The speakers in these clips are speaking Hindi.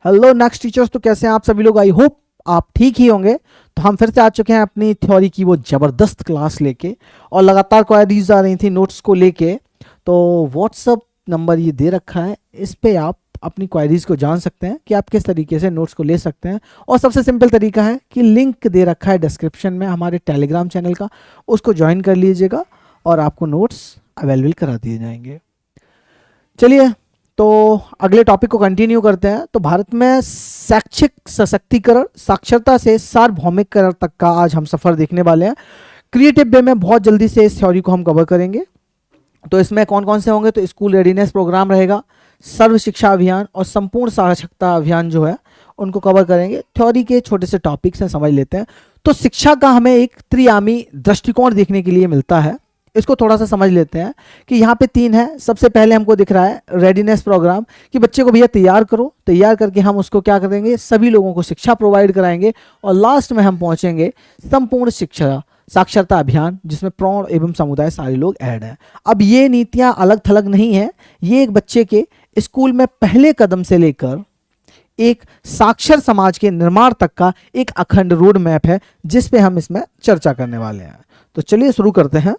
हेलो नेक्स्ट टीचर्स, तो कैसे हैं आप सभी लोग? आई होप आप ठीक ही होंगे। तो हम फिर से आ चुके हैं अपनी थ्योरी की वो ज़बरदस्त क्लास लेके, और लगातार क्वेरीज आ रही थी नोट्स को लेके। तो व्हाट्सअप नंबर ये दे रखा है, इस पे आप अपनी क्वेरीज को जान सकते हैं कि आप किस तरीके से नोट्स को ले सकते हैं। और सबसे सिंपल तरीका है कि लिंक दे रखा है डिस्क्रिप्शन में हमारे टेलीग्राम चैनल का, उसको ज्वाइन कर लीजिएगा और आपको नोट्स अवेलेबल करा दिए जाएंगे। चलिए, तो अगले टॉपिक को कंटिन्यू करते हैं। तो भारत में शैक्षिक सशक्तिकरण, साक्षरता से सार्वभौमिकरण तक का आज हम सफर देखने वाले हैं। क्रिएटिव वे में बहुत जल्दी से इस थ्योरी को हम कवर करेंगे। तो इसमें कौन कौन से होंगे? तो स्कूल रेडीनेस प्रोग्राम रहेगा, सर्व शिक्षा अभियान और संपूर्ण साक्षरता अभियान जो है उनको कवर करेंगे। थ्योरी के छोटे से टॉपिक्स हैं, समझ लेते हैं। तो शिक्षा का हमें एक त्रियामी दृष्टिकोण देखने के लिए मिलता है। इसको थोड़ा सा समझ लेते हैं कि यहाँ पे तीन है। सबसे पहले हमको दिख रहा है रेडीनेस प्रोग्राम, कि बच्चे को भैया तैयार करो, तैयार करके हम उसको क्या करेंगे, सभी लोगों को शिक्षा प्रोवाइड कराएंगे। और लास्ट में हम पहुंचेंगे संपूर्ण शिक्षा साक्षरता अभियान, जिसमें प्रौढ़ एवं समुदाय सारे लोग ऐड हैं। अब ये नीतियां अलग थलग नहीं है, ये एक बच्चे के स्कूल में पहले कदम से लेकर एक साक्षर समाज के निर्माण तक का एक अखंड रोड मैप है, जिस पे हम इसमें चर्चा करने वाले हैं। तो चलिए शुरू करते हैं।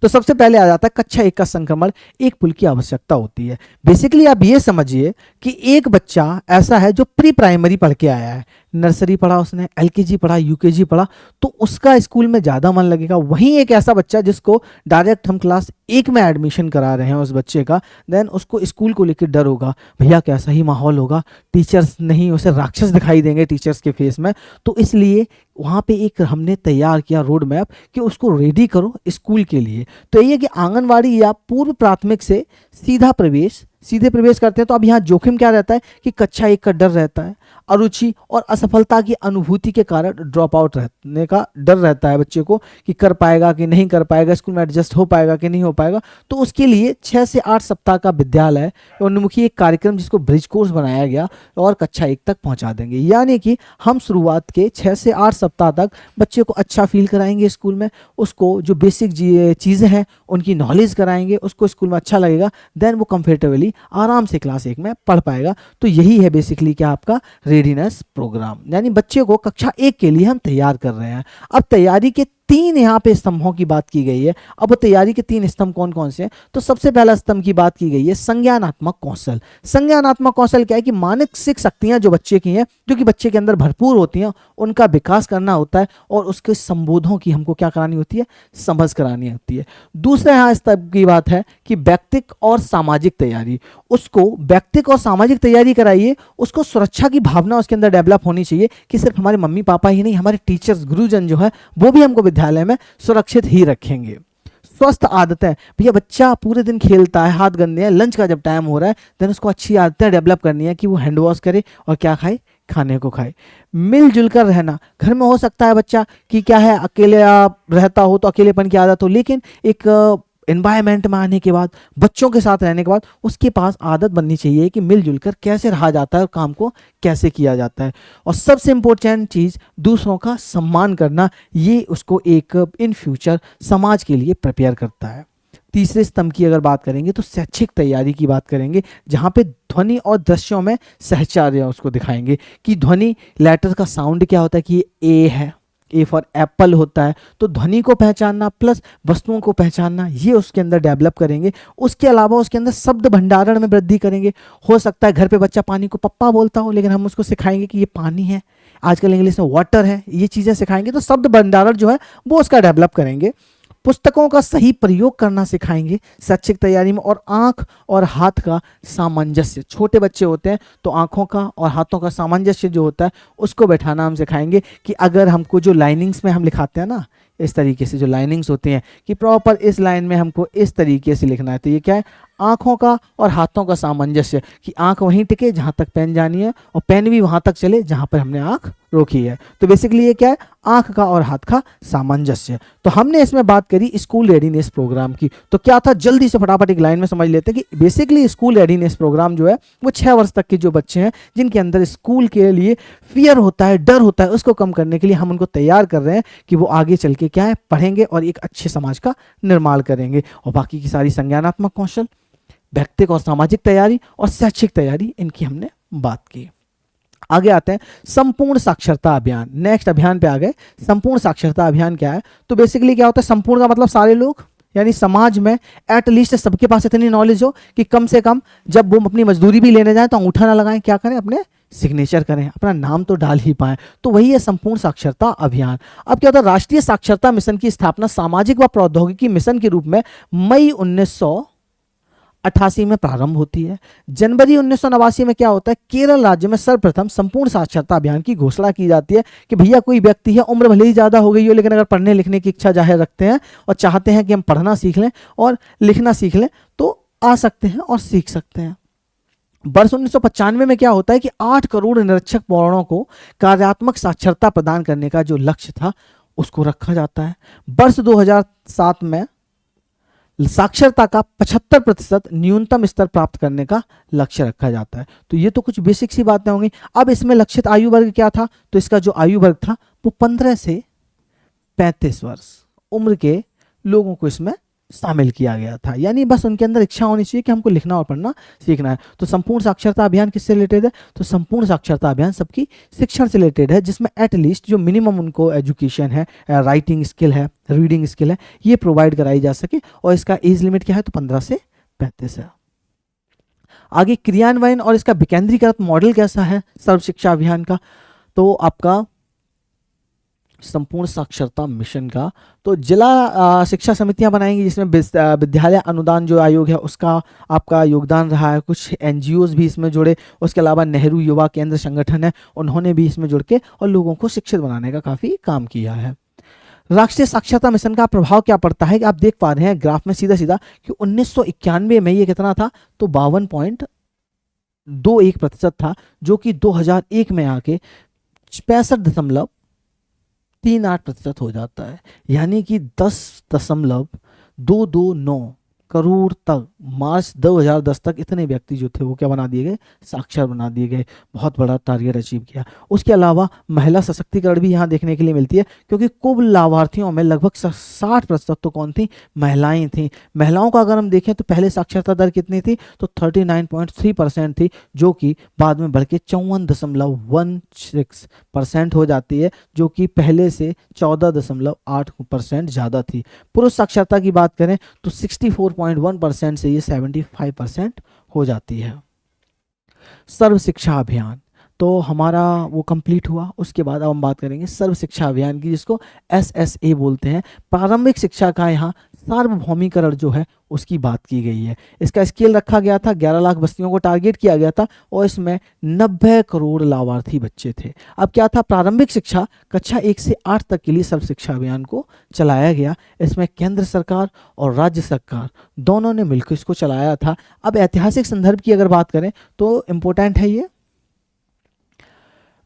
तो सबसे पहले आ जाता है कक्षा 1 का संक्रमण। एक पुल की आवश्यकता होती है। बेसिकली आप ये समझिए कि एक बच्चा ऐसा है जो प्री प्राइमरी पढ़ के आया है, नर्सरी पढ़ा, उसने एलकेजी पढ़ा, यूकेजी पढ़ा, तो उसका स्कूल में ज़्यादा मन लगेगा। वहीं एक ऐसा बच्चा जिसको डायरेक्ट हम क्लास 1 में एडमिशन करा रहे हैं उस बच्चे का, देन उसको स्कूल को लेकर डर होगा, भैया कैसा ही माहौल होगा, टीचर्स नहीं, उसे राक्षस दिखाई देंगे टीचर्स के फेस में। तो इसलिए वहाँ पे एक हमने तैयार किया रोड मैप कि उसको रेडी करो स्कूल के लिए। तो ये कि आंगनवाड़ी या पूर्व प्राथमिक से सीधे प्रवेश करते हैं। तो अब यहाँ जोखिम क्या रहता है कि कक्षा 1 का डर रहता है, अरुचि और असफलता की अनुभूति के कारण ड्रॉप आउट रहने का डर रहता है बच्चे को, कि कर पाएगा कि नहीं कर पाएगा, स्कूल में एडजस्ट हो पाएगा कि नहीं हो पाएगा। तो उसके लिए 6 से 8 सप्ताह का विद्यालय उन्मुखी एक कार्यक्रम, जिसको ब्रिज कोर्स बनाया गया, और कक्षा 1 तक पहुंचा देंगे। यानी कि हम शुरुआत के 6 से 8 सप्ताह तक बच्चे को अच्छा फील कराएंगे स्कूल में, उसको जो बेसिक चीज़ें हैं उनकी नॉलेज कराएंगे, उसको स्कूल में अच्छा लगेगा, देन वो कंफर्टेबली आराम से क्लास 1 में पढ़ पाएगा। तो यही है बेसिकली क्या आपका रेडीनेस प्रोग्राम, यानी बच्चे को कक्षा 1 के लिए हम तैयार कर रहे हैं। अब तैयारी के 3 यहाँ पे स्तंभों की बात की गई है। अब तैयारी के 3 स्तंभ कौन कौन से हैं? तो सबसे पहला स्तंभ की बात की गई है संज्ञानात्मक कौशल। संज्ञानात्मक कौशल क्या है कि मानसिक शक्तियां जो बच्चे की हैं, जो कि बच्चे के अंदर भरपूर होती हैं, उनका विकास करना होता है, और उसके संबोधों की हमको क्या करानी होती है, समझ करानी होती है। दूसरा यहाँ स्तंभ की बात है कि व्यक्तिक और सामाजिक तैयारी। उसको व्यक्तिक और सामाजिक तैयारी कराइए, उसको सुरक्षा की भावना उसके अंदर डेवलप होनी चाहिए कि सिर्फ हमारे मम्मी पापा ही नहीं, हमारे टीचर्स गुरुजन जो है वो भी हमको विद्यालय में सुरक्षित ही रखेंगे। स्वस्थ आदतें, भैया बच्चा पूरे दिन खेलता है, हाथ गंदे हैं, लंच का जब टाइम हो रहा है, देन उसको अच्छी आदतें डेवलप करनी है कि वो हैंड वॉश करे और क्या खाए, खाने को खाए। मिलजुल कर रहना, घर में हो सकता है बच्चा कि क्या है, अकेले रहता हो तो अकेलेपन की आदत हो, लेकिन एक एनवायरनमेंट में आने के बाद, बच्चों के साथ रहने के बाद, उसके पास आदत बननी चाहिए कि मिलजुल कर कैसे रहा जाता है और काम को कैसे किया जाता है। और सबसे इम्पोर्टेंट चीज़ दूसरों का सम्मान करना, ये उसको एक इन फ्यूचर समाज के लिए प्रिपेयर करता है। तीसरे स्तंभ की अगर बात करेंगे तो शैक्षिक तैयारी की बात करेंगे, जहाँ पे ध्वनि और दृश्यों में सहचार्य उसको दिखाएंगे कि ध्वनि लेटर का साउंड क्या होता है, कि ये ए है, ए फॉर एप्पल होता है, तो ध्वनि को पहचानना प्लस वस्तुओं को पहचानना, ये उसके अंदर डेवलप करेंगे। उसके अलावा उसके अंदर शब्द भंडारण में वृद्धि करेंगे। हो सकता है घर पे बच्चा पानी को पप्पा बोलता हो, लेकिन हम उसको सिखाएंगे कि ये पानी है, आजकल इंग्लिश में वाटर है, ये चीज़ें सिखाएंगे। तो शब्द भंडारण जो है वो उसका डेवलप करेंगे। पुस्तकों का सही प्रयोग करना सिखाएंगे शैक्षिक तैयारी में। और आंख और हाथ का सामंजस्य, छोटे बच्चे होते हैं तो आंखों का और हाथों का सामंजस्य जो होता है उसको बैठाना हम सिखाएंगे, कि अगर हमको जो लाइनिंग्स में हम लिखाते हैं ना, इस तरीके से जो लाइनिंग्स होती हैं कि प्रॉपर इस लाइन में हमको इस तरीके से लिखना है, तो ये क्या है, आंखों का और हाथों का सामंजस्य, कि आंख वहीं टिके जहां तक पेन जानी है और पेन भी वहां तक चले जहां पर हमने आंख रोकी है। तो बेसिकली ये क्या है, आंख का और हाथ का सामंजस्य। तो हमने इसमें बात करी स्कूल रेडीनेस प्रोग्राम की। तो क्या था, जल्दी से फटाफट एक लाइन में समझ लेते हैं कि बेसिकली स्कूल रेडीनेस प्रोग्राम जो है वो 6 वर्ष तक के जो बच्चे हैं जिनके अंदर स्कूल के लिए फियर होता है, डर होता है, उसको कम करने के लिए हम उनको तैयार कर रहे हैं कि वो आगे चल के क्या है, पढ़ेंगे और एक अच्छे समाज का निर्माण करेंगे। और बाकी की सारी संज्ञानात्मक कौशल, व्यक्तिगत और सामाजिक तैयारी और शैक्षिक तैयारी, इनकी हमने बात की। आगे आते हैं संपूर्ण साक्षरता अभियान। नेक्स्ट अभियान पे आ गए। संपूर्ण साक्षरता अभियान क्या है? तो बेसिकली क्या होता है, संपूर्ण का मतलब सारे लोग, यानी समाज में एटलीस्ट सबके पास इतनी नॉलेज हो कि कम से कम जब वो अपनी मजदूरी भी लेने जाए तो अंगूठा ना लगाएं, क्या करें, अपने सिग्नेचर करें, अपना नाम तो डाल ही पाए। तो वही है संपूर्ण साक्षरता अभियान। अब क्या होता है, राष्ट्रीय साक्षरता मिशन की स्थापना सामाजिक व प्रौद्योगिकी मिशन के रूप में मई 1988 में प्रारंभ होती है। जनवरी 1989 में क्या होता है, केरल राज्य में सर्वप्रथम संपूर्ण साक्षरता अभियान की घोषणा की जाती है कि भैया कोई व्यक्ति है, उम्र भले ही ज़्यादा हो गई हो, लेकिन अगर पढ़ने लिखने की इच्छा जाहिर रखते हैं और चाहते हैं कि हम पढ़ना सीख लें और लिखना सीख लें, तो आ सकते हैं और सीख सकते हैं। वर्ष 1995 में क्या होता है कि 8 करोड़ निरक्षर वर्णों को कार्यात्मक साक्षरता प्रदान करने का जो लक्ष्य था उसको रखा जाता है। वर्ष 2007 में साक्षरता का 75% न्यूनतम स्तर प्राप्त करने का लक्ष्य रखा जाता है। तो ये तो कुछ बेसिक सी बातें होंगी। अब इसमें लक्षित आयु वर्ग क्या था, तो इसका जो आयु वर्ग था वो 15 से 35 वर्ष उम्र के लोगों को इसमें शामिल किया गया था, यानी बस उनके अंदर इच्छा होनी चाहिए कि हमको लिखना और पढ़ना सीखना है। तो संपूर्ण साक्षरता अभियान किससे रिलेटेड है, तो संपूर्ण साक्षरता अभियान सबकी शिक्षण से रिलेटेड है, जिसमें एटलीस्ट जो मिनिमम उनको एजुकेशन है, राइटिंग स्किल है, रीडिंग स्किल है, ये प्रोवाइड कराई जा सके। और इसका एज लिमिट क्या है, तो 15 से 35 है। आगे क्रियान्वयन और इसका विकेंद्रीकृत मॉडल कैसा है सर्व शिक्षा अभियान का, तो आपका संपूर्ण साक्षरता मिशन का तो जिला शिक्षा समितियां बनाएंगी, जिसमें विद्यालय अनुदान जो आयोग है उसका आपका योगदान रहा है। कुछ एनजीओज भी इसमें जुड़े, उसके अलावा नेहरू युवा केंद्र संगठन है, उन्होंने भी इसमें जुड़ के और लोगों को शिक्षित बनाने का काफ़ी काम किया है। राष्ट्रीय साक्षरता मिशन का प्रभाव क्या पड़ता है कि आप देख पा रहे हैं ग्राफ में सीधा सीधा कि 1991 में ये कितना था, तो 52.21% था, जो कि 2001 में आके 65.38% हो जाता है, यानी कि 10.229 करोड़ तक मार्च 2010 तक इतने व्यक्ति जो थे वो क्या बना दिए गए, साक्षर बना दिए गए। बहुत बड़ा टारगेट अचीव किया। उसके अलावा महिला सशक्तिकरण भी यहाँ देखने के लिए मिलती है, क्योंकि कुल लाभार्थियों में लगभग 60% तो कौन थी, महिलाएं थी। महिलाओं का अगर हम देखें तो पहले साक्षरता दर कितनी थी, तो 39.3% थी, जो कि बाद में बढ़ के 54.16% हो जाती है, जो कि पहले से 14.8% ज़्यादा थी। पुरुष साक्षरता की बात करें तो 64.1% से ये 75% हो जाती है। सर्व शिक्षा अभियान तो हमारा वो कंप्लीट हुआ। उसके बाद अब हम बात करेंगे सर्व शिक्षा अभियान की, जिसको SSA बोलते हैं। प्रारंभिक शिक्षा का यहाँ सार्वभौमिकरण जो है उसकी बात की गई है। इसका स्केल रखा गया था, 11 लाख बस्तियों को टारगेट किया गया था और इसमें 90 करोड़ लाभार्थी बच्चे थे। अब क्या था, प्रारंभिक शिक्षा कक्षा 1 से 8 तक के लिए सर्व शिक्षा अभियान को चलाया गया। इसमें केंद्र सरकार और राज्य सरकार दोनों ने मिलकर इसको चलाया था। अब ऐतिहासिक संदर्भ की अगर बात करें तो इम्पोर्टेंट है ये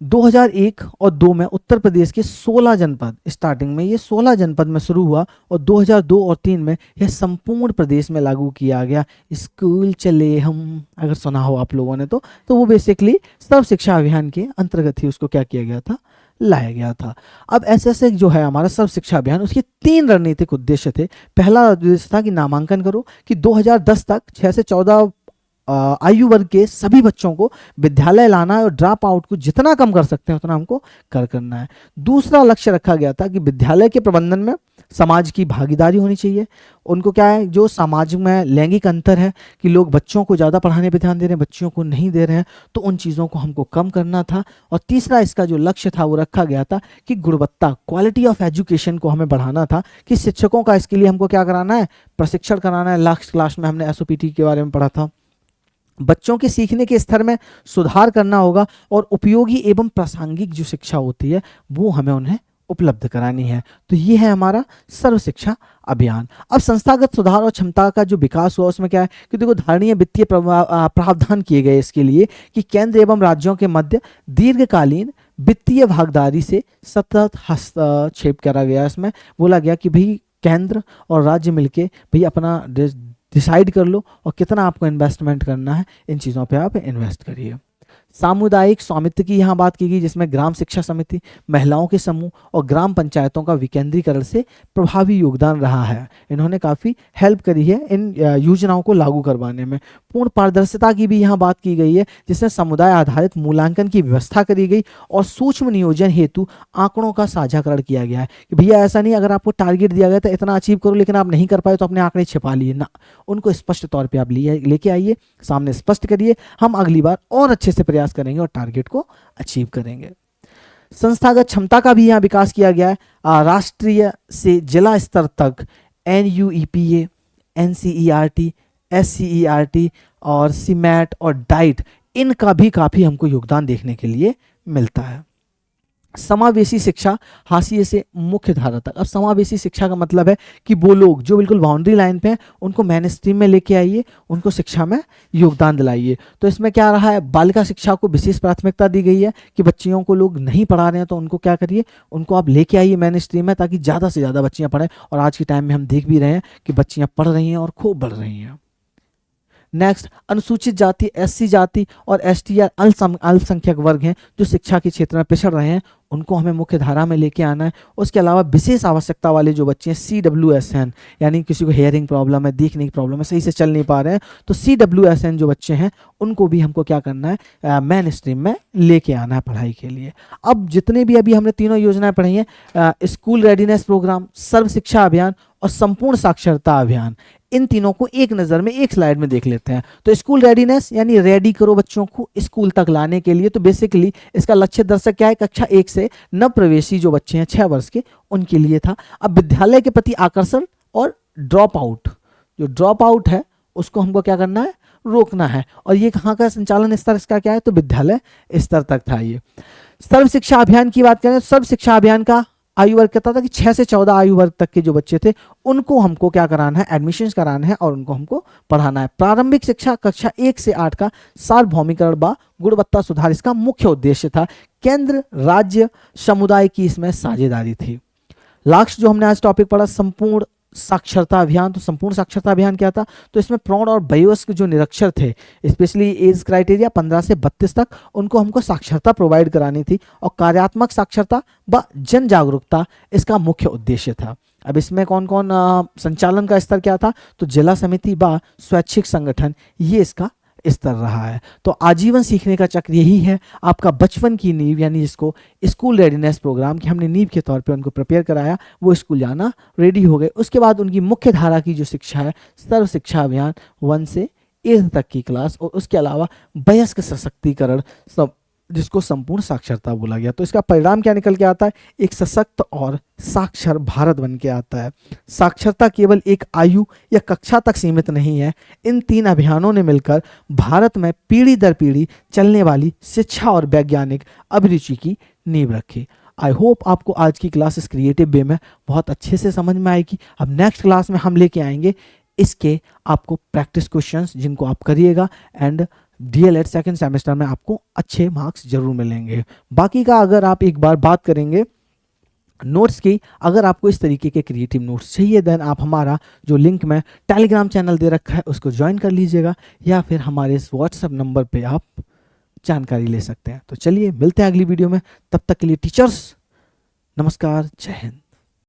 2001 और 2 में उत्तर प्रदेश के 16 जनपद, स्टार्टिंग में ये 16 जनपद में शुरू हुआ और 2002 और 3 में यह संपूर्ण प्रदेश में लागू किया गया। स्कूल चले हम, अगर सुना हो आप लोगों ने तो वो बेसिकली सर्व शिक्षा अभियान के अंतर्गत ही उसको क्या किया गया था, लाया गया था। अब ऐसे जो है हमारा सर्व शिक्षा अभियान, उसके 3 रणनीतिक उद्देश्य थे। पहला उद्देश्य था कि नामांकन करो, कि 2010 तक 6 से 14 आयु वर्ग के सभी बच्चों को विद्यालय लाना है और ड्रॉप आउट को जितना कम कर सकते हैं उतना हमको करना है। दूसरा लक्ष्य रखा गया था कि विद्यालय के प्रबंधन में समाज की भागीदारी होनी चाहिए। उनको क्या है, जो समाज में लैंगिक अंतर है कि लोग बच्चों को ज़्यादा पढ़ाने पे ध्यान दे रहे हैं, बच्चियों को नहीं दे रहे हैं, तो उन चीज़ों को हमको कम करना था। और तीसरा इसका जो लक्ष्य था वो रखा गया था कि गुणवत्ता, क्वालिटी ऑफ एजुकेशन को हमें बढ़ाना था, कि शिक्षकों का इसके लिए हमको क्या कराना है, प्रशिक्षण कराना है। लास्ट क्लास में हमने SOPT के बारे में पढ़ा था। बच्चों के सीखने के स्तर में सुधार करना होगा और उपयोगी एवं प्रासंगिक जो शिक्षा होती है वो हमें उन्हें उपलब्ध करानी है। तो ये है हमारा सर्व शिक्षा अभियान। अब संस्थागत सुधार और क्षमता का जो विकास हुआ उसमें क्या है कि देखो धारणीय वित्तीय प्रावधान किए गए इसके लिए कि केंद्र एवं राज्यों के मध्य दीर्घकालीन वित्तीय भागीदारी से सतत हस्तक्षेप करा गया। इसमें बोला गया कि भाई केंद्र और राज्य मिलके भाई अपना डिसाइड कर लो और कितना आपको इन्वेस्टमेंट करना है, इन चीज़ों पे आप इन्वेस्ट करिए। सामुदायिक स्वामित्व की यहाँ बात की गई, जिसमें ग्राम शिक्षा समिति, महिलाओं के समूह और ग्राम पंचायतों का विकेंद्रीकरण से प्रभावी योगदान रहा है। इन्होंने काफ़ी हेल्प करी है इन योजनाओं को लागू करवाने में। पूर्ण पारदर्शिता की भी यहाँ बात की गई है, जिसमें समुदाय आधारित मूल्यांकन की व्यवस्था करी गई और सूक्ष्म नियोजन हेतु आंकड़ों का साझाकरण किया गया है कि भैया ऐसा नहीं अगर आपको टारगेट दिया गया तो इतना अचीव करो लेकिन आप नहीं कर पाए तो अपने आंकड़े छिपा लिए ना, उनको स्पष्ट तौर पे आप लेके आइए, सामने स्पष्ट करिए, हम अगली बार और अच्छे से प्रयास करेंगे और टारगेट को अचीव करेंगे। संस्थागत क्षमता का भी यहाँ विकास किया गया है। राष्ट्रीय से जिला स्तर तक NUEPA, NCERT, SCERT और CMAT और डाइट, इनका भी काफ़ी हमको योगदान देखने के लिए मिलता है। समावेशी शिक्षा हाशिए से मुख्य धारा तक। अब समावेशी शिक्षा का मतलब है कि वो लोग जो बिल्कुल बाउंड्री लाइन पे हैं उनको मेन स्ट्रीम में लेके आइए, उनको शिक्षा में योगदान दिलाइए। तो इसमें क्या रहा है, बालिका शिक्षा को विशेष प्राथमिकता दी गई है कि बच्चियों को लोग नहीं पढ़ा रहे हैं तो उनको क्या करिए, उनको आप लेके आइए मेन स्ट्रीम में, ताकि ज़्यादा से ज़्यादा बच्चियाँ पढ़ें। और आज के टाइम में हम देख भी रहे हैं कि बच्चियाँ पढ़ रही हैं और खूब बढ़ रही हैं। नेक्स्ट, अनुसूचित जाति, SC जाति और ST या अल्पसंख्यक वर्ग हैं जो शिक्षा के क्षेत्र में पिछड़ रहे हैं, उनको हमें मुख्य धारा में लेके आना है। उसके अलावा विशेष आवश्यकता वाले जो बच्चे हैं CWSN, यानी किसी को हेयरिंग प्रॉब्लम है, देखने की प्रॉब्लम है, सही से चल नहीं पा रहे हैं, तो CWSN जो बच्चे हैं उनको भी हमको क्या करना है, मेन स्ट्रीम में लेके आना है पढ़ाई के लिए। अब जितने भी अभी हमने तीनों योजनाएं पढ़ी हैं, स्कूल रेडीनेस प्रोग्राम, सर्व शिक्षा अभियान और संपूर्ण साक्षरता अभियान, इन तीनों को एक नज़र में एक स्लाइड में देख लेते हैं। तो स्कूल रेडीनेस यानी रेडी करो बच्चों को स्कूल तक लाने के लिए, तो बेसिकली इसका लक्ष्य दर्शक क्या है, कक्षा 1 से नव प्रवेशी जो बच्चे हैं 6 वर्ष के, उनके लिए था। अब विद्यालय के प्रति आकर्षण और ड्रॉप आउट, जो ड्रॉप आउट है उसको हमको क्या करना है, रोकना है। और ये कहाँ का संचालन स्तर इसका क्या है, तो विद्यालय स्तर तक था। ये सर्व शिक्षा अभियान की बात करें, सर्व शिक्षा अभियान का आयु वर्ग कहता था कि 6 से 14 आयु वर्ग तक के जो बच्चे थे उनको हमको क्या कराना है, एडमिशन कराना है और उनको हमको पढ़ाना है। प्रारंभिक शिक्षा कक्षा 1 से 8 का सार्वभौमिकरण व गुणवत्ता सुधार इसका मुख्य उद्देश्य था। केंद्र, राज्य, समुदाय की इसमें साझेदारी थी। लास्ट जो हमने आज टॉपिक पढ़ा, संपूर्ण साक्षरता अभियान। तो संपूर्ण साक्षरता अभियान क्या था, तो इसमें प्रौढ़ और वयस्क जो निरक्षर थे, स्पेशली एज क्राइटेरिया 15 से 32 तक, उनको हमको साक्षरता प्रोवाइड करानी थी और कार्यात्मक साक्षरता व जन जागरूकता इसका मुख्य उद्देश्य था। अब इसमें कौन कौन संचालन का स्तर क्या था, तो जिला समिति व स्वैच्छिक संगठन, ये इसका स्तर रहा है। तो आजीवन सीखने का चक्र यही है, आपका बचपन की नींव, यानी जिसको स्कूल रेडीनेस प्रोग्राम की हमने नींव के तौर पे उनको प्रिपेयर कराया, वो स्कूल जाना रेडी हो गए। उसके बाद उनकी मुख्य धारा की जो शिक्षा है, सर्व शिक्षा अभियान 1 से 8 तक की क्लास, और उसके अलावा वयस्क सशक्तिकरण, सब जिसको संपूर्ण साक्षरता बोला गया। तो इसका परिणाम क्या निकल के आता है, एक सशक्त और साक्षर भारत बन के आता है। साक्षरता केवल एक आयु या कक्षा तक सीमित नहीं है, इन 3 अभियानों ने मिलकर भारत में पीढ़ी दर पीढ़ी चलने वाली शिक्षा और वैज्ञानिक अभिरुचि की नींव रखी। आई होप आपको आज की क्लास इस क्रिएटिव वे में बहुत अच्छे से समझ में आएगी। अब नेक्स्ट क्लास में हम लेके आएंगे इसके आपको प्रैक्टिस क्वेश्चंस, जिनको आप करिएगा एंड DLED सेकेंड सेमेस्टर में आपको अच्छे मार्क्स जरूर मिलेंगे। बाकी का अगर आप एक बार बात करेंगे नोट्स की, अगर आपको इस तरीके के क्रिएटिव नोट्स चाहिए देन आप हमारा जो लिंक में टेलीग्राम चैनल दे रखा है उसको ज्वाइन कर लीजिएगा, या फिर हमारे इस व्हाट्सएप नंबर पे आप जानकारी ले सकते हैं। तो चलिए मिलते हैं अगली वीडियो में, तब तक के लिए टीचर्स नमस्कार, जय हिंद।